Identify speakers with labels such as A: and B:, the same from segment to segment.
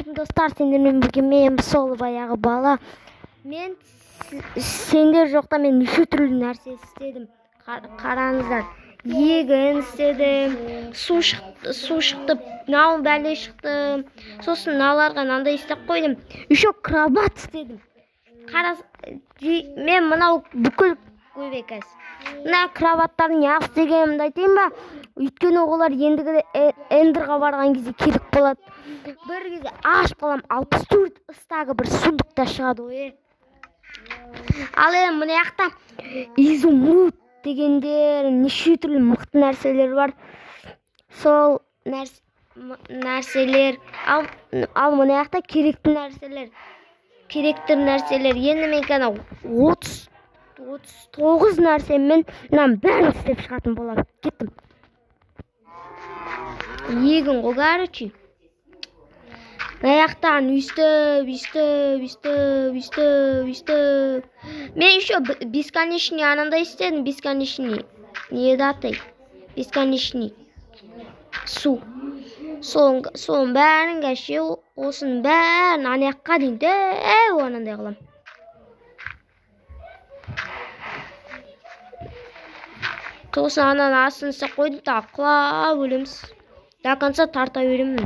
A: Саламатсызбы достар, сендермен бірге мен сол баяғы бала. Мен сендер жоқта мен неше түрлі нәрсе істедім. Қараңыздар. Егін істедім, су шықты, нау бәле шықты. Сосын наларға мынандай істеп қойдым. Еще крабат істедім. Мен мынау бүкіл көбекәс. Мына крабаттардың яқсы дегенімді айтайын ба? Өйткені олар ендігі эндерға барған кезде керек болады. Bir кезде аш қалам 64 ыстағы бір сундықта шығады ғой. Ал енді мына жақта изумруд дегендер неше түрлі мықты нәрселер бар. Сол нәрселер. Ал мына жақта керекті нәрселер. Енді мен ғана 39 нәрсемен бәрін істеп шығатын боламын. Кеттім. Егін ғой, короче. Аяқтан үстіп. Мен еще бесконечный анандай істедім. Бесконечный. Не датай? Бесконечный. Су. Соның бәрін кәше, осының бәрін аяққа дейін дәу анандай қылам. Сосын анан астын қойдым, тақылап өлеміз. До конца тарта беремін.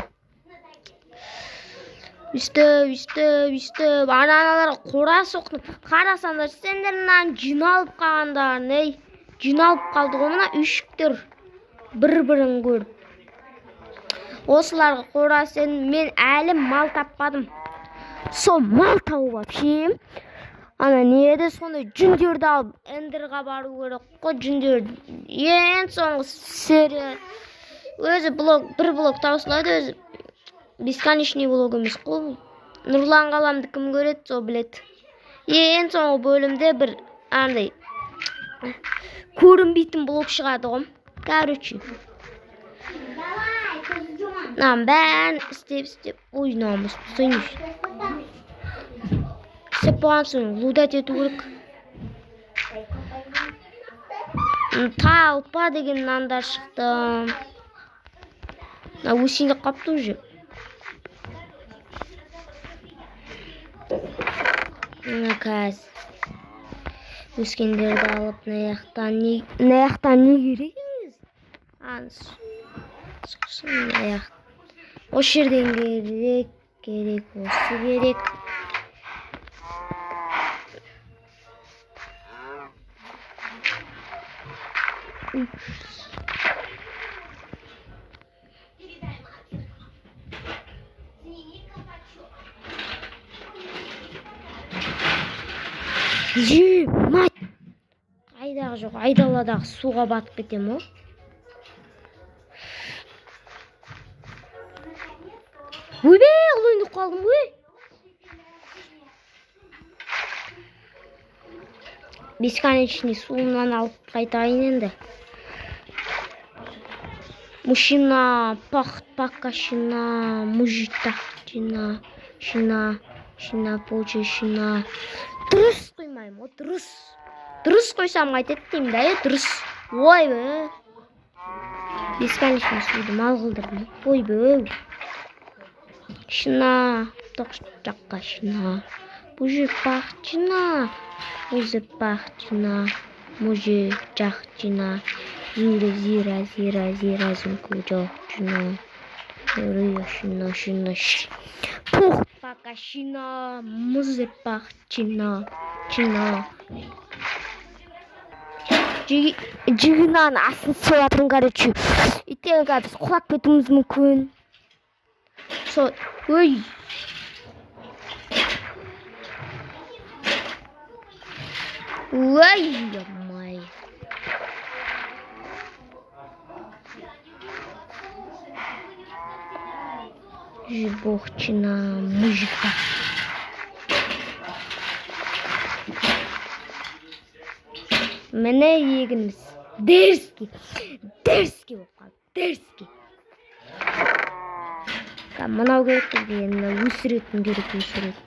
A: Үстіп. Аналарға қора соқтым. Қарасаңдар, сендерінен жиналып қалғандар, жиналып қалды ғой мына үйшіктер. Бір-бірін көріп. Осыларға қора сен, мен әлі мал таппадым. Сол мал тауып апшем. Ана неді сондай жүндерді алып эндерға бару керек қой, жүндер. Ең соңғы серия. Өзі бір блок таусылады, өзі бесконечный блок емес қой. Нұрлан қаламды кім көреді, сол біледі. Ең соңғы бөлімде бір андай көрінбейтін блок шығады ғой. Короче. Бәрін істеп. Ой, намыс, сүйніш. Істеп болған соң лудат ету керек. Талпа деген нандар шықты. Өсінде қапты уже. Кәз. Өскендерді алып, наяқтан не керек емес? Сұқсын наяқ. Осы жерден керек, осы керек. Мать! Қайдағы жоқ, айдаладағы суға батып кетем о. Өбе, ұлайындық қалдым өй. Бесконечный суымнан алып қайтайын енді. Мужчина, пока шина, мужита, шина, получай шина. Дұрыс қоймайым, о, дұрыс. Дұрыс қойсам қайтеді деймін да, дұрыс. Ой бе. Бесконечный суды мал қылдырдым. Ой бе. Шына, тоқшаққа шына. Бұжы пақчына. Өзі пақчына. Мұжы жақчына. Зира, зүнкі жоқчына. Үрі шына. Пух пақа шына. Мұзы пақчына. Чына. Жігінан асын соятын короче. Итеға біз құлап кетуіміз мүмкін. Ой. Ой, май. Жібоқчына, мужика. Міне егініміз. Дерзкий болып қалды. Дерзкий. Мынау керек дегенді өсіретін керек.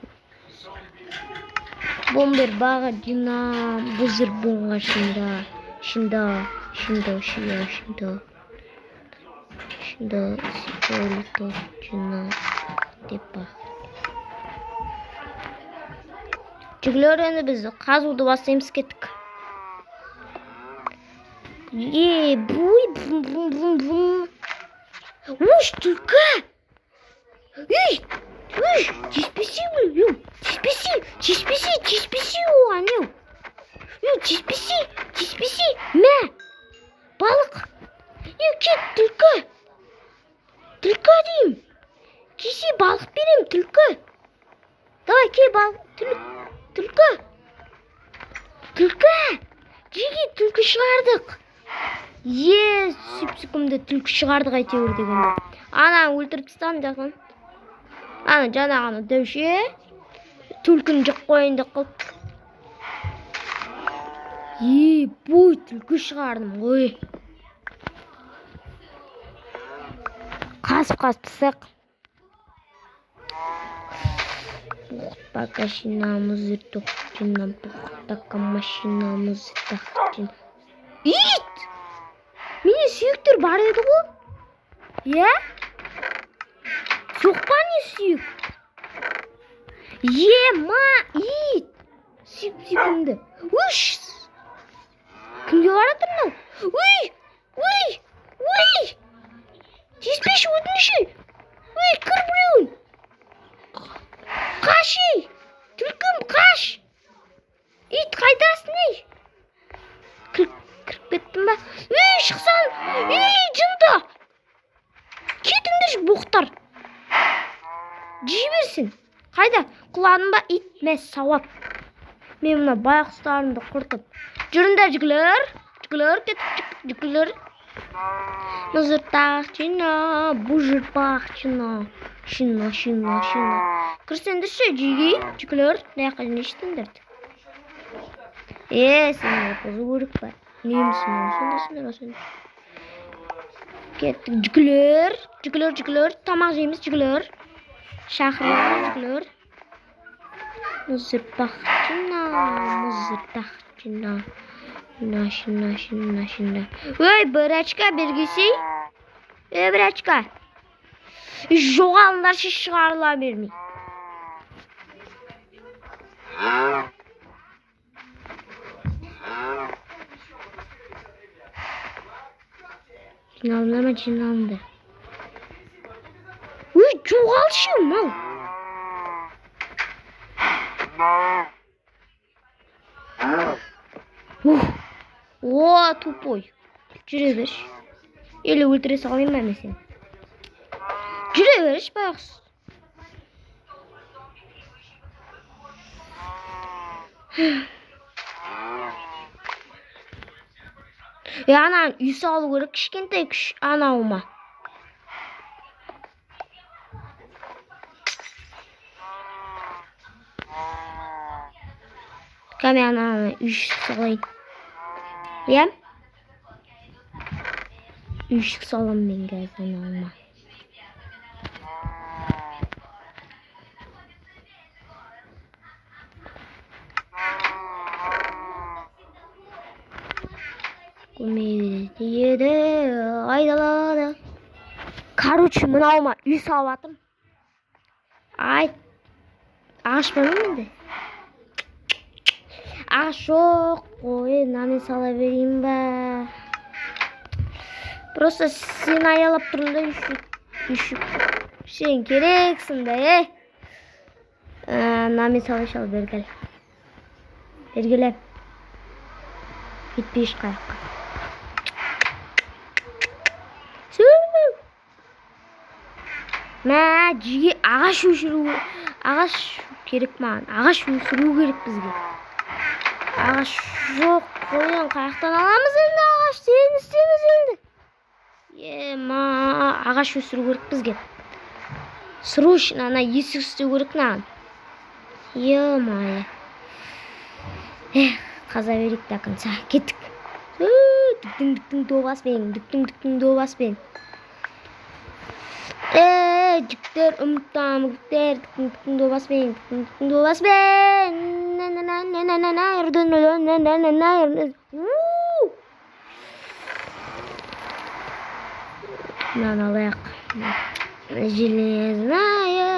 A: Бомбер баға жина, бұзыр бұңға шинда, сипорито жина, депа. Jigler endi biz qazuwdy başlayımız ketdik. Buy bum bum bum bum. Uş tulka. Uş, cispisi mi? Yok, cispisi o anne. Yok, cispisi. Ne? Balık. Yok, git tulka. Tulka diyeyim. Kişi balık benim tulka. Davay ki balık tulka. Cigi tulka çıkardık. Süpsükümde tulka çıkardık aytıyor degende. Ana öldürüp tastam жақын. Ana janagını dövüşe. Tulkunu жық koyun деп қылып. Boy tulka çıkardım koy. Kasıp pısық. Пока машинамызды тоқтатып, пока машинамызды тоқтатып. Ит! Мені сүйектер бар еді ғой? Е? Жоқ па не сүйек? Ит! Сүйек-сүйегімді. Үш! Кімге баратыр мынау? Уй! Тиіспеші өтініші. Кір біреуін. Қаш ей! Түлкім қаш! Ит қайдасың ей? Кіріп кеттім ба? Шықсан! Жынды! Кетіңдер боқтар! Жей берсін! Қайда? Құладың ба ит мәс сауап. Мен мына байқұстарымды құртып. Жүріңдер жүгілер! Жүгілер! Мызыртақчына, бұжырпақчына. Шынна. Кірсендірші, жүгілер, даяққа жіне іштіңдерді. Сендер қозы көрік бар. Немісің сонда. Кеттік, жүгілер, тамақ жейміз, жүгілер. Шақырылар, жүгілер. Мызыртақчына. Шынна. Bir açka belgisi. Bir açka. Жоғалындар шығарыла бермей. Жиналды. Жоғалшы мал. Тупой. Жүре берш. Или өлтіре салайын ба мен? Жүре берш байғұс. Анан үй салу керек, кішкентай күш анауыма. Кәме ананы үй салайын. Үйшік салам мен қазір алма. Көмейді еді, айдалады. Короче, мынауыма үй салатым. Ашпаным енді. Жоқ, қой, намен сала берейін ба. Просто сен аялап тұрында үйшік. Сен керексің да, Намен сала шал бергел. Бергелем. Кетпейш қайыққа. Жиге ағаш өшіру. Ағаш керек маған. Ағаш өшіру керек бізге. Ағаш жоқ, қойын қайықтан аламыз енді ағаш. Сен істеміз енді. Ағаш өсіру керек бізге. Срочно ана есік істеу керек наған. Қаза берейік тақынса. Кеттік. Дүктің добаспен. Жүктер, үміттер, дүктің добаспен. Алайық. Железная.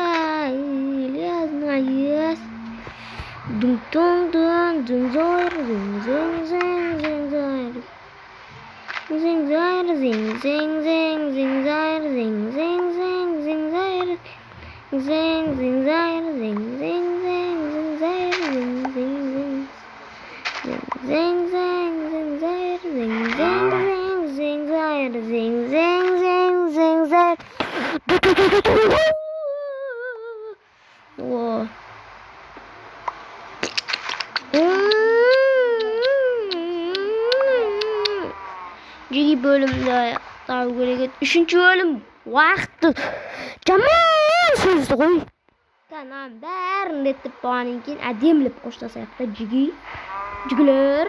A: Dum dum dum dum zor zing zing zing zing zor. Zing zor zing zing zing zing zor zing zing zing zing zor. Zing zing zor zing zing zing zing zor zing zing zing. Zing zing zing zor zing zing zing zing zor zing zing zing zing zor. Whoa. Jigi bölümde daha göre 3. bölüm vakti. Jaman sözü koy. Tamam bärini etip bağının keyin ademlep koştasak da jigiler.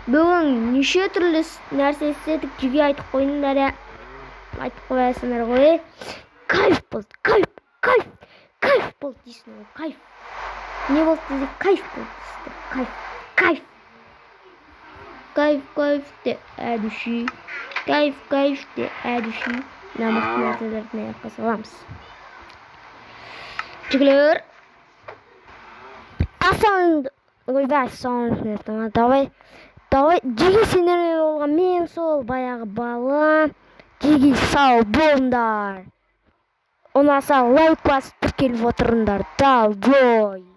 A: Bugün neşe türlü narsa istedik jigi aytıp koyunlar ya. Aytıp koyasınlar koy. Kayf buldu, kayf buldu deysin o, kayf. Ne buldu dedi, kayf buldu işte, kayf. Kayf de düşü. Kayf de düşü. Namak narsalarına yakka salamız. Jigiler. Asan koy ben son Davay jigi sinirli olgan men sol bayağı bala. Jigi sağ bolunдар. Ona sağ like basıp kelip oturunдар. Davay.